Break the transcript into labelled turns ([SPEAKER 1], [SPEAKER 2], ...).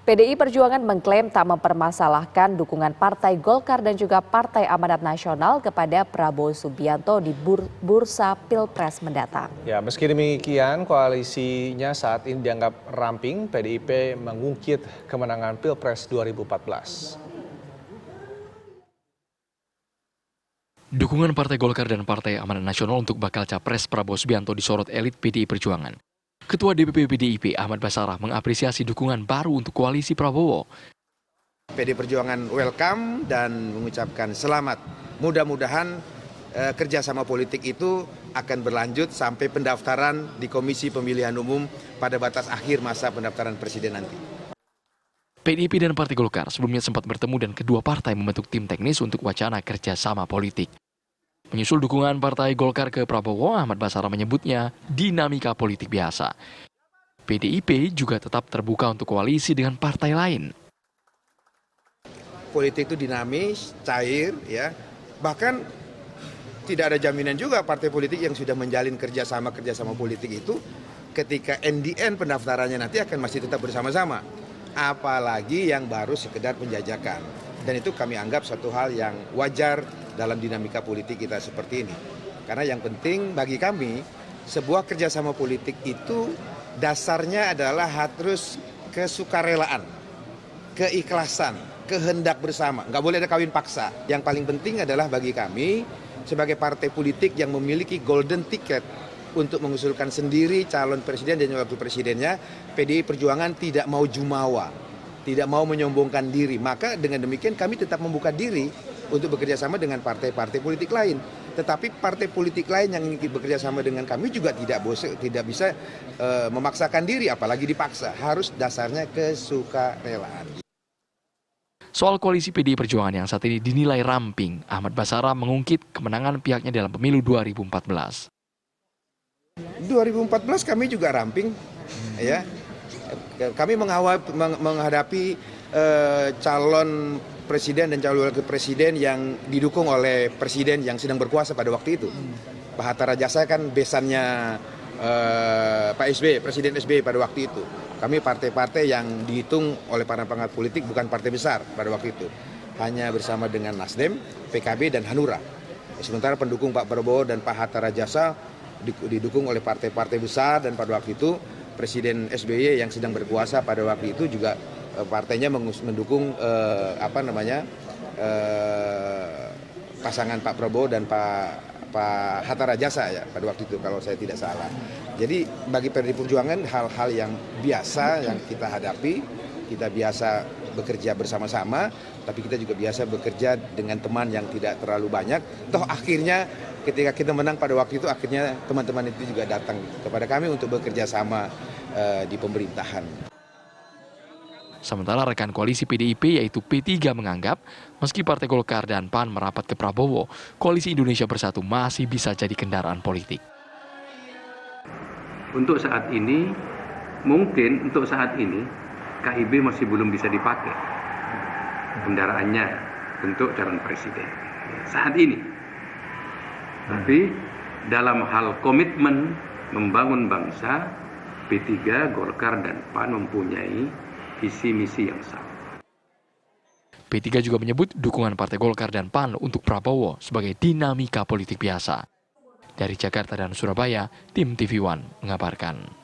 [SPEAKER 1] PDI Perjuangan mengklaim tak mempermasalahkan dukungan Partai Golkar dan juga Partai Amanat Nasional kepada Prabowo Subianto di bursa Pilpres mendatang.
[SPEAKER 2] Ya, meski demikian koalisinya saat ini dianggap ramping, PDIP mengungkit kemenangan Pilpres 2014.
[SPEAKER 3] Dukungan Partai Golkar dan Partai Amanat Nasional untuk bakal capres Prabowo Subianto disorot elit PDI Perjuangan. Ketua DPP PDIP Ahmad Basarah mengapresiasi dukungan baru untuk koalisi Prabowo.
[SPEAKER 4] PDI Perjuangan welcome dan mengucapkan selamat. Mudah-mudahan kerjasama politik itu akan berlanjut sampai pendaftaran di Komisi Pemilihan Umum pada batas akhir masa pendaftaran presiden nanti.
[SPEAKER 3] PDIP dan Partai Golkar sebelumnya sempat bertemu dan kedua partai membentuk tim teknis untuk wacana kerjasama politik. Menyusul dukungan Partai Golkar ke Prabowo, Ahmad Basarah menyebutnya dinamika politik biasa. PDIP juga tetap terbuka untuk koalisi dengan partai lain.
[SPEAKER 4] Politik itu dinamis, cair, ya. Bahkan tidak ada jaminan juga partai politik yang sudah menjalin kerjasama politik itu ketika NDN pendaftarannya nanti akan masih tetap bersama-sama. Apalagi yang baru sekedar penjajakan. Dan itu kami anggap satu hal yang wajar dalam dinamika politik kita seperti ini. Karena yang penting bagi kami, sebuah kerjasama politik itu dasarnya adalah harus kesukarelaan, keikhlasan, kehendak bersama. Nggak boleh ada kawin paksa. Yang paling penting adalah bagi kami, sebagai partai politik yang memiliki golden ticket untuk mengusulkan sendiri calon presiden dan wakil presidennya, PDI Perjuangan tidak mau jumawa, tidak mau menyombongkan diri. Maka dengan demikian kami tetap membuka diri untuk bekerja sama dengan partai-partai politik lain. Tetapi partai politik lain yang ingin bekerja sama dengan kami juga tidak bisa memaksakan diri, apalagi dipaksa. Harus dasarnya kesukarelaan.
[SPEAKER 3] Soal koalisi PDI Perjuangan yang saat ini dinilai ramping, Ahmad Basarah mengungkit kemenangan pihaknya dalam pemilu 2014.
[SPEAKER 4] 2014 kami juga ramping, ya. Kami menghadapi calon presiden dan calon wakil presiden yang didukung oleh presiden yang sedang berkuasa pada waktu itu. Pak Hatta Rajasa kan besannya Pak SBY, Presiden SBY pada waktu itu. Kami partai-partai yang dihitung oleh para pengamat politik bukan partai besar pada waktu itu. Hanya bersama dengan Nasdem, PKB, dan Hanura. Sementara pendukung Pak Prabowo dan Pak Hatta Rajasa didukung oleh partai-partai besar, dan pada waktu itu Presiden SBY yang sedang berkuasa pada waktu itu juga partainya mendukung pasangan Pak Prabowo dan Pak Hatta Rajasa ya pada waktu itu kalau saya tidak salah. Jadi bagi PDI Perjuangan hal-hal yang biasa yang kita hadapi, kita biasa bekerja bersama-sama, tapi kita juga biasa bekerja dengan teman yang tidak terlalu banyak. Toh akhirnya ketika kita menang pada waktu itu, akhirnya teman-teman itu juga datang kepada kami untuk bekerja sama di pemerintahan.
[SPEAKER 3] Sementara rekan koalisi PDIP yaitu P3 menganggap meski Partai Golkar dan PAN merapat ke Prabowo, koalisi Indonesia Bersatu masih bisa jadi kendaraan politik.
[SPEAKER 5] Untuk saat ini, mungkin untuk saat ini KIB masih belum bisa dipakai kendaraannya untuk calon presiden saat ini. Tapi dalam hal komitmen membangun bangsa, P3, Golkar, dan PAN mempunyai visi misi yang sama.
[SPEAKER 3] P3 juga menyebut dukungan Partai Golkar dan PAN untuk Prabowo sebagai dinamika politik biasa. Dari Jakarta dan Surabaya, tim TV One mengabarkan.